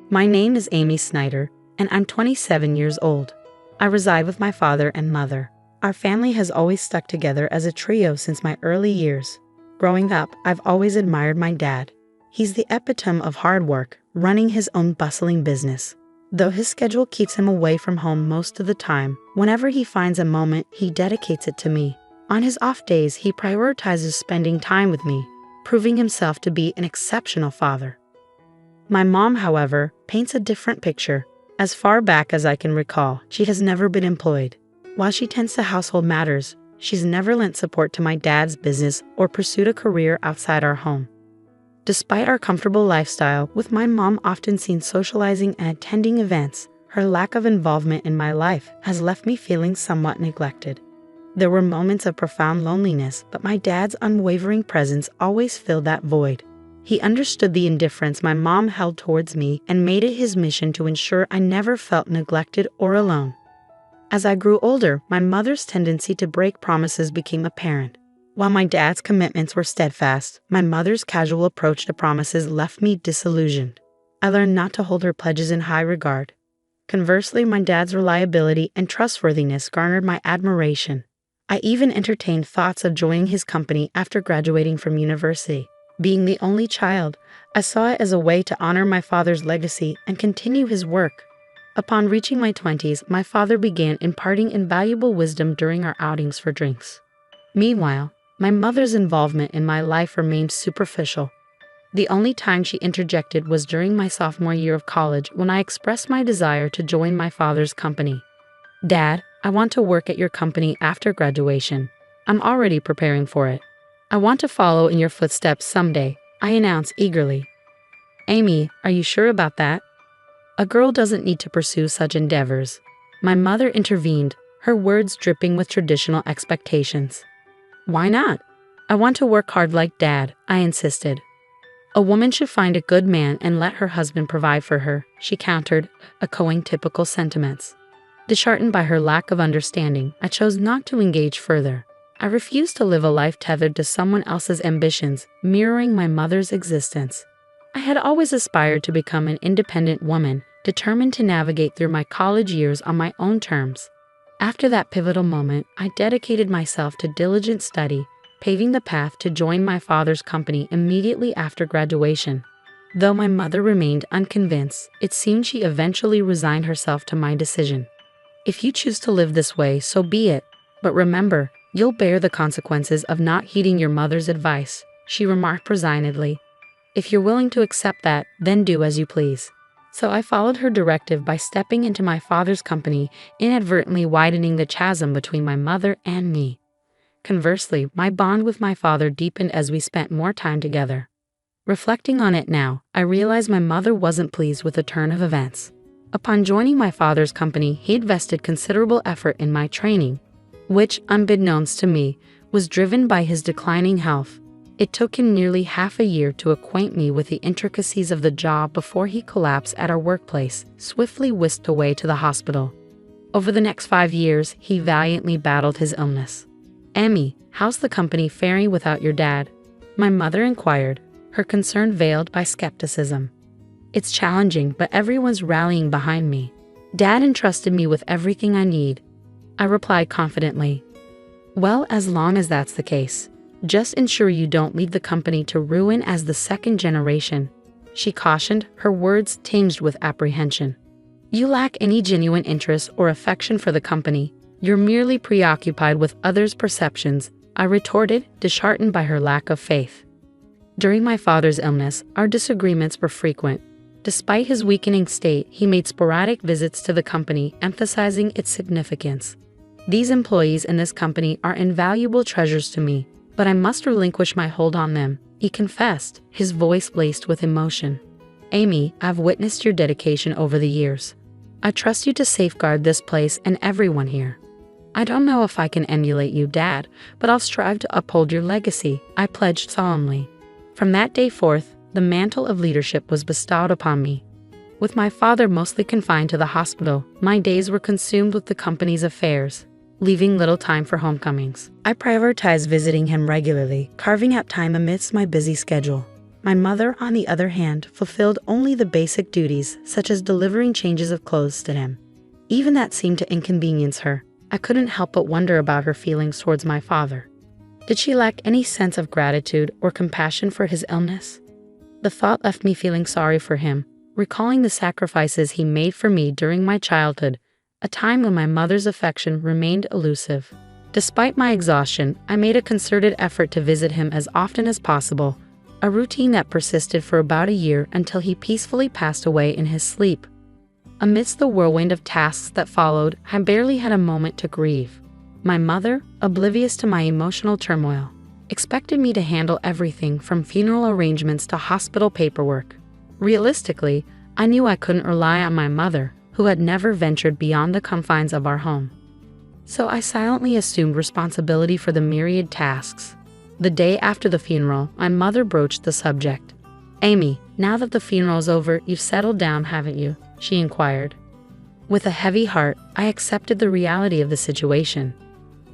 My name is Amy Snyder, and I'm 27 years old. I reside with my father and mother. Our family has always stuck together as a trio since my early years. Growing up, I've always admired my dad. He's the epitome of hard work, running his own bustling business. Though his schedule keeps him away from home most of the time, whenever he finds a moment, he dedicates it to me. On his off days, he prioritizes spending time with me, proving himself to be an exceptional father. My mom, however, paints a different picture. As far back as I can recall, she has never been employed. While she tends to household matters, she's never lent support to my dad's business or pursued a career outside our home. Despite our comfortable lifestyle, with my mom often seen socializing and attending events, her lack of involvement in my life has left me feeling somewhat neglected. There were moments of profound loneliness, but my dad's unwavering presence always filled that void. He understood the indifference my mom held towards me and made it his mission to ensure I never felt neglected or alone. As I grew older, my mother's tendency to break promises became apparent. While my dad's commitments were steadfast, my mother's casual approach to promises left me disillusioned. I learned not to hold her pledges in high regard. Conversely, my dad's reliability and trustworthiness garnered my admiration. I even entertained thoughts of joining his company after graduating from university. Being the only child, I saw it as a way to honor my father's legacy and continue his work. Upon reaching my 20s, my father began imparting invaluable wisdom during our outings for drinks. Meanwhile, my mother's involvement in my life remained superficial. The only time she interjected was during my sophomore year of college when I expressed my desire to join my father's company. "Dad, I want to work at your company after graduation. I'm already preparing for it. I want to follow in your footsteps someday," I announced eagerly. "Amy, are you sure about that? A girl doesn't need to pursue such endeavors." My mother intervened, her words dripping with traditional expectations. "Why not? I want to work hard like Dad," I insisted. "A woman should find a good man and let her husband provide for her," she countered, echoing typical sentiments. Disheartened by her lack of understanding, I chose not to engage further. I refused to live a life tethered to someone else's ambitions, mirroring my mother's existence. I had always aspired to become an independent woman, determined to navigate through my college years on my own terms. After that pivotal moment, I dedicated myself to diligent study, paving the path to join my father's company immediately after graduation. Though my mother remained unconvinced, it seemed she eventually resigned herself to my decision. "If you choose to live this way, so be it. But remember, you'll bear the consequences of not heeding your mother's advice," she remarked resignedly. "If you're willing to accept that, then do as you please." So I followed her directive by stepping into my father's company, inadvertently widening the chasm between my mother and me. Conversely, my bond with my father deepened as we spent more time together. Reflecting on it now, I realized my mother wasn't pleased with the turn of events. Upon joining my father's company, he invested considerable effort in my training, which, unbeknownst to me, was driven by his declining health. It took him nearly half a year to acquaint me with the intricacies of the job before he collapsed at our workplace, swiftly whisked away to the hospital. Over the next 5 years, he valiantly battled his illness. "Emmy, how's the company faring without your dad?" my mother inquired, her concern veiled by skepticism. "It's challenging, but everyone's rallying behind me. Dad entrusted me with everything I need," I replied confidently. "Well, as long as that's the case, just ensure you don't leave the company to ruin as the second generation," she cautioned, her words tinged with apprehension. "You lack any genuine interest or affection for the company. You're merely preoccupied with others' perceptions," I retorted, disheartened by her lack of faith. During my father's illness, our disagreements were frequent. Despite his weakening state, he made sporadic visits to the company, emphasizing its significance. "These employees in this company are invaluable treasures to me, but I must relinquish my hold on them," he confessed, his voice laced with emotion. "Amy, I've witnessed your dedication over the years. I trust you to safeguard this place and everyone here. I don't know if I can emulate you, Dad, but I'll strive to uphold your legacy," I pledged solemnly. From that day forth, the mantle of leadership was bestowed upon me. With my father mostly confined to the hospital, my days were consumed with the company's affairs, leaving little time for homecomings. I prioritized visiting him regularly, carving out time amidst my busy schedule. My mother, on the other hand, fulfilled only the basic duties, such as delivering changes of clothes to him. Even that seemed to inconvenience her. I couldn't help but wonder about her feelings towards my father. Did she lack any sense of gratitude or compassion for his illness? The thought left me feeling sorry for him, recalling the sacrifices he made for me during my childhood, a time when my mother's affection remained elusive. Despite my exhaustion, I made a concerted effort to visit him as often as possible, a routine that persisted for about a year until he peacefully passed away in his sleep. Amidst the whirlwind of tasks that followed, I barely had a moment to grieve. My mother, oblivious to my emotional turmoil, expected me to handle everything from funeral arrangements to hospital paperwork. Realistically, I knew I couldn't rely on my mother, who had never ventured beyond the confines of our home. So I silently assumed responsibility for the myriad tasks. The day after the funeral, my mother broached the subject. "Amy, now that the funeral's over, you've settled down, haven't you?" she inquired. With a heavy heart, I accepted the reality of the situation.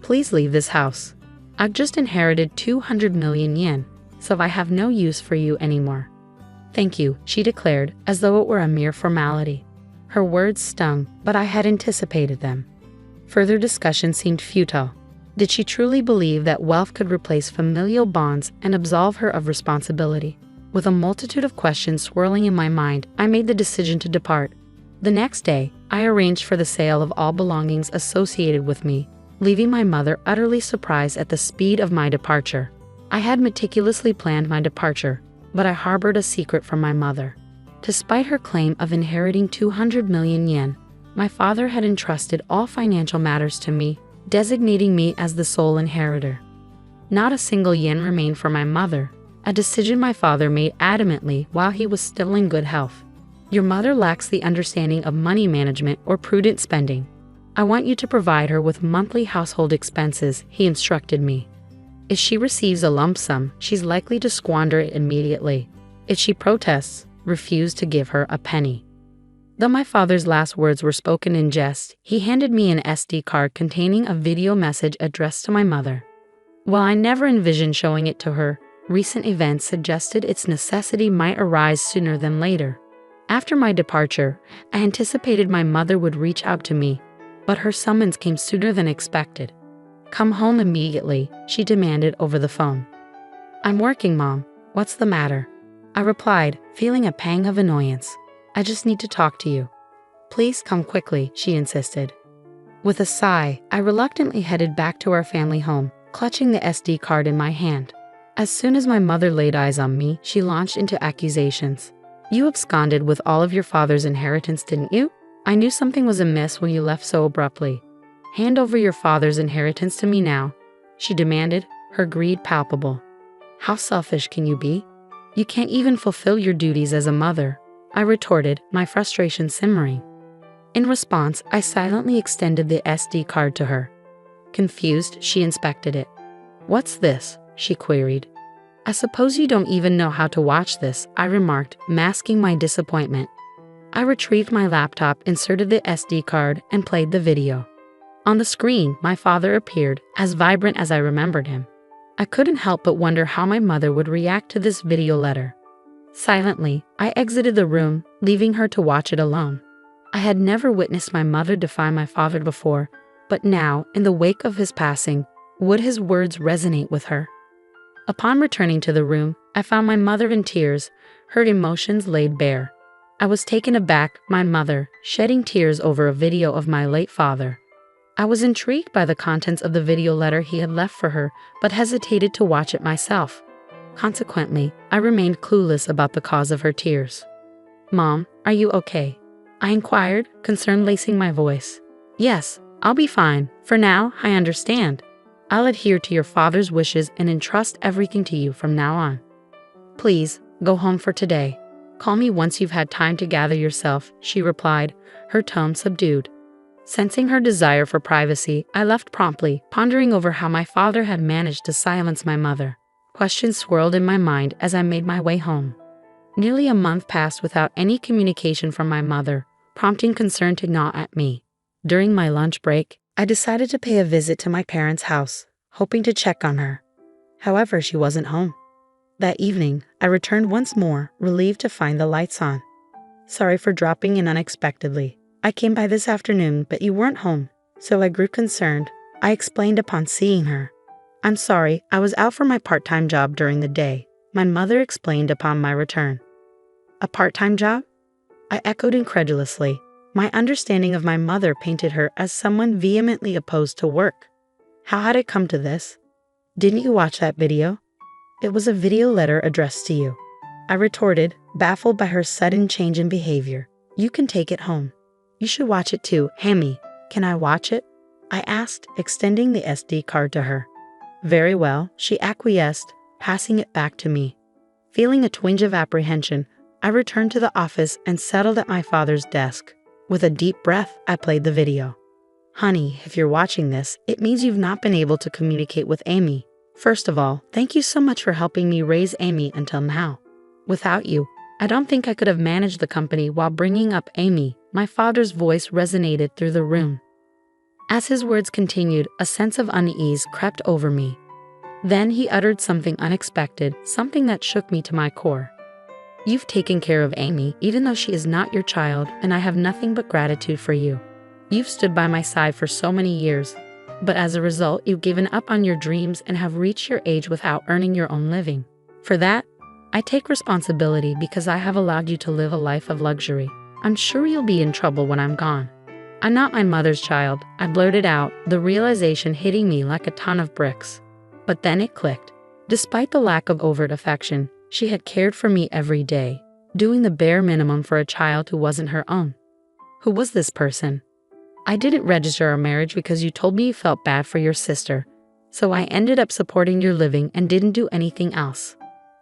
"Please leave this house. I've just inherited 200 million yen, so I have no use for you anymore." "Thank you," she declared, as though it were a mere formality. Her words stung, but I had anticipated them. Further discussion seemed futile. Did she truly believe that wealth could replace familial bonds and absolve her of responsibility? With a multitude of questions swirling in my mind, I made the decision to depart. The next day, I arranged for the sale of all belongings associated with me, leaving my mother utterly surprised at the speed of my departure. I had meticulously planned my departure, but I harbored a secret from my mother. Despite her claim of inheriting 200 million yen, my father had entrusted all financial matters to me, designating me as the sole inheritor. Not a single yen remained for my mother, a decision my father made adamantly while he was still in good health. "Your mother lacks the understanding of money management or prudent spending. I want you to provide her with monthly household expenses," he instructed me. "If she receives a lump sum, she's likely to squander it immediately. If she protests, refuse to give her a penny." Though my father's last words were spoken in jest, he handed me an SD card containing a video message addressed to my mother. While I never envisioned showing it to her, recent events suggested its necessity might arise sooner than later. After my departure, I anticipated my mother would reach out to me, but her summons came sooner than expected. "Come home immediately," she demanded over the phone. "I'm working, Mom. What's the matter?" I replied, feeling a pang of annoyance. "I just need to talk to you." "Please come quickly," she insisted. With a sigh, I reluctantly headed back to our family home, clutching the SD card in my hand. As soon as my mother laid eyes on me, she launched into accusations. "You absconded with all of your father's inheritance, didn't you? I knew something was amiss when you left so abruptly. Hand over your father's inheritance to me now," she demanded, her greed palpable. "How selfish can you be? You can't even fulfill your duties as a mother," I retorted, my frustration simmering. In response, I silently extended the SD card to her. Confused, she inspected it. "What's this?" she queried. "I suppose you don't even know how to watch this," I remarked, masking my disappointment. I retrieved my laptop, inserted the SD card, and played the video. On the screen, my father appeared, as vibrant as I remembered him. I couldn't help but wonder how my mother would react to this video letter. Silently, I exited the room, leaving her to watch it alone. I had never witnessed my mother defy my father before, but now, in the wake of his passing, would his words resonate with her? Upon returning to the room, I found my mother in tears, her emotions laid bare. I was taken aback, my mother, shedding tears over a video of my late father. I was intrigued by the contents of the video letter he had left for her, but hesitated to watch it myself. Consequently, I remained clueless about the cause of her tears. "Mom, are you okay?" I inquired, concern lacing my voice. "Yes, I'll be fine. For now, I understand. I'll adhere to your father's wishes and entrust everything to you from now on. Please, go home for today. Call me once you've had time to gather yourself," she replied, her tone subdued. Sensing her desire for privacy, I left promptly, pondering over how my father had managed to silence my mother. Questions swirled in my mind as I made my way home. Nearly a month passed without any communication from my mother, prompting concern to gnaw at me. During my lunch break, I decided to pay a visit to my parents' house, hoping to check on her. However, she wasn't home. That evening, I returned once more, relieved to find the lights on. Sorry for dropping in unexpectedly. I came by this afternoon, but you weren't home, so I grew concerned. I explained upon seeing her. I'm sorry, I was out for my part-time job during the day, my mother explained upon my return. A part-time job? I echoed incredulously. My understanding of my mother painted her as someone vehemently opposed to work. How had it come to this? Didn't you watch that video? It was a video letter addressed to you. I retorted, baffled by her sudden change in behavior. You can take it home. You should watch it too, Hammy. Can I watch it? I asked, extending the SD card to her. Very well, she acquiesced, passing it back to me. Feeling a twinge of apprehension, I returned to the office and settled at my father's desk. With a deep breath, I played the video. Honey, if you're watching this, it means you've not been able to communicate with Amy. First of all, thank you so much for helping me raise Amy until now. Without you, I don't think I could have managed the company while bringing up Amy. My father's voice resonated through the room. As his words continued, a sense of unease crept over me. Then he uttered something unexpected, something that shook me to my core. You've taken care of Amy, even though she is not your child, and I have nothing but gratitude for you. You've stood by my side for so many years, but as a result, you've given up on your dreams and have reached your age without earning your own living. For that, I take responsibility because I have allowed you to live a life of luxury. I'm sure you'll be in trouble when I'm gone. I'm not my mother's child, I blurted out, the realization hitting me like a ton of bricks. But then it clicked. Despite the lack of overt affection, she had cared for me every day, doing the bare minimum for a child who wasn't her own. Who was this person? I didn't register our marriage because you told me you felt bad for your sister, so I ended up supporting your living and didn't do anything else.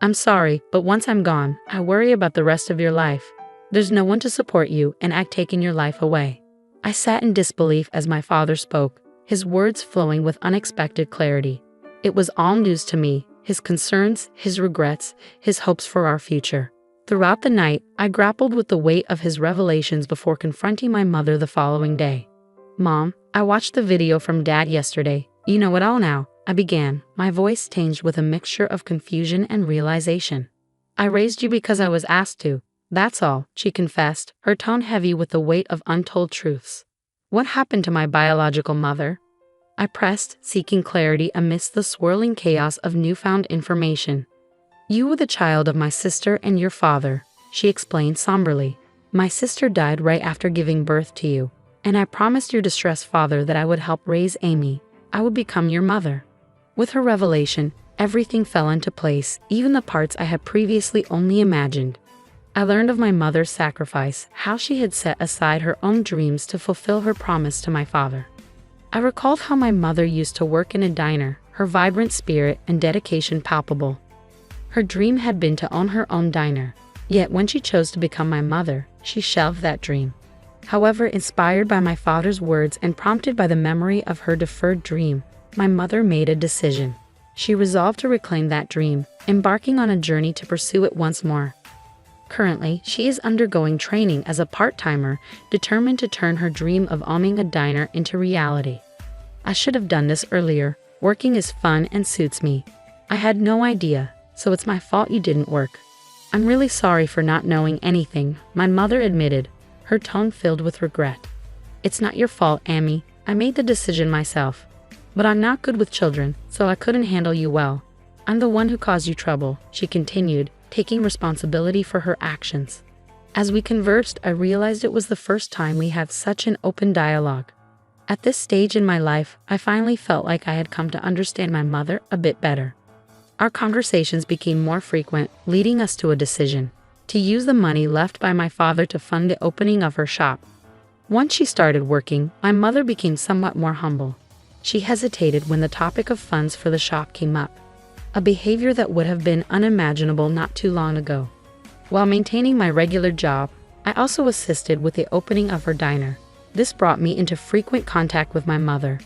I'm sorry, but once I'm gone, I worry about the rest of your life. There's no one to support you, and I've taken your life away. I sat in disbelief as my father spoke, his words flowing with unexpected clarity. It was all news to me, his concerns, his regrets, his hopes for our future. Throughout the night, I grappled with the weight of his revelations before confronting my mother the following day. Mom, I watched the video from Dad yesterday. You know it all now, I began, my voice tinged with a mixture of confusion and realization. I raised you because I was asked to. That's all, she confessed, her tone heavy with the weight of untold truths. What happened to my biological mother? I pressed, seeking clarity amidst the swirling chaos of newfound information. You were the child of my sister and your father, she explained somberly. My sister died right after giving birth to you, and I promised your distressed father that I would help raise Amy. I would become your mother. With her revelation, everything fell into place, even the parts I had previously only imagined. I learned of my mother's sacrifice, how she had set aside her own dreams to fulfill her promise to my father. I recalled how my mother used to work in a diner, her vibrant spirit and dedication palpable. Her dream had been to own her own diner, yet when she chose to become my mother, she shelved that dream. However, inspired by my father's words and prompted by the memory of her deferred dream, my mother made a decision. She resolved to reclaim that dream, embarking on a journey to pursue it once more. Currently, she is undergoing training as a part-timer, determined to turn her dream of owning a diner into reality. I should have done this earlier. Working is fun and suits me. I had no idea, so it's my fault you didn't work. I'm really sorry for not knowing anything, my mother admitted, her tone filled with regret. It's not your fault, Amy. I made the decision myself. But I'm not good with children, so I couldn't handle you well. I'm the one who caused you trouble, she continued, taking responsibility for her actions. As we conversed, I realized it was the first time we had such an open dialogue. At this stage in my life, I finally felt like I had come to understand my mother a bit better. Our conversations became more frequent, leading us to a decision: to use the money left by my father to fund the opening of her shop. Once she started working, my mother became somewhat more humble. She hesitated when the topic of funds for the shop came up, a behavior that would have been unimaginable not too long ago. While maintaining my regular job, I also assisted with the opening of her diner. This brought me into frequent contact with my mother,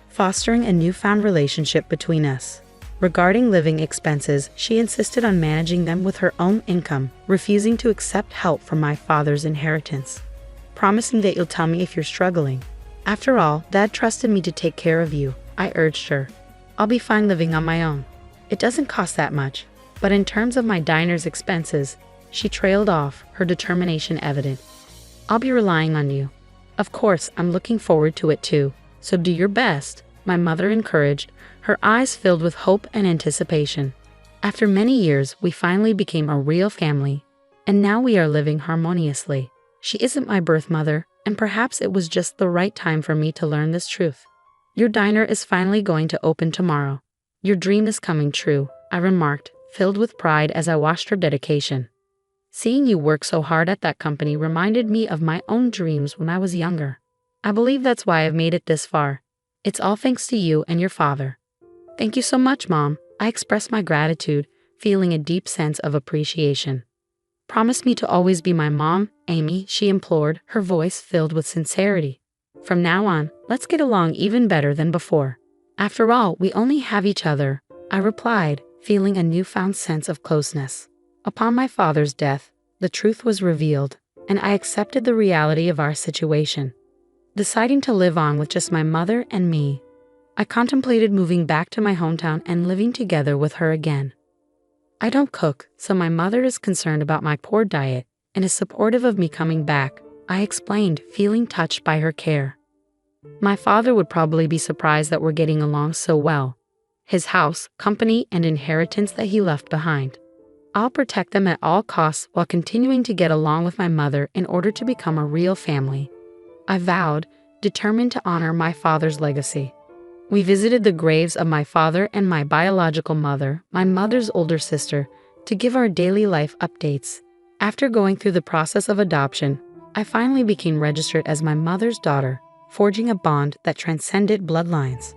fostering a newfound relationship between us. Regarding living expenses, she insisted on managing them with her own income, refusing to accept help from my father's inheritance, promising that you'll tell me if you're struggling. After all, Dad trusted me to take care of you, I urged her. I'll be fine living on my own. It doesn't cost that much. But in terms of my diner's expenses, she trailed off, her determination evident. I'll be relying on you. Of course, I'm looking forward to it too, so do your best, my mother encouraged, her eyes filled with hope and anticipation. After many years, we finally became a real family, and now we are living harmoniously. She isn't my birth mother, and perhaps it was just the right time for me to learn this truth. Your diner is finally going to open tomorrow. Your dream is coming true, I remarked, filled with pride as I watched her dedication. Seeing you work so hard at that company reminded me of my own dreams when I was younger. I believe that's why I've made it this far. It's all thanks to you and your father. Thank you so much, Mom. I expressed my gratitude, feeling a deep sense of appreciation. Promise me to always be my mom, Amy, she implored, her voice filled with sincerity. From now on, let's get along even better than before. After all, we only have each other, I replied, feeling a newfound sense of closeness. Upon my father's death, the truth was revealed, and I accepted the reality of our situation. Deciding to live on with just my mother and me, I contemplated moving back to my hometown and living together with her again. I don't cook, so my mother is concerned about my poor diet and is supportive of me coming back, I explained, feeling touched by her care. My father would probably be surprised that we're getting along so well. His house, company, and inheritance that he left behind. I'll protect them at all costs while continuing to get along with my mother in order to become a real family, I vowed, determined to honor my father's legacy. We visited the graves of my father and my biological mother, my mother's older sister, to give our daily life updates. After going through the process of adoption, I finally became registered as my mother's daughter, forging a bond that transcended bloodlines.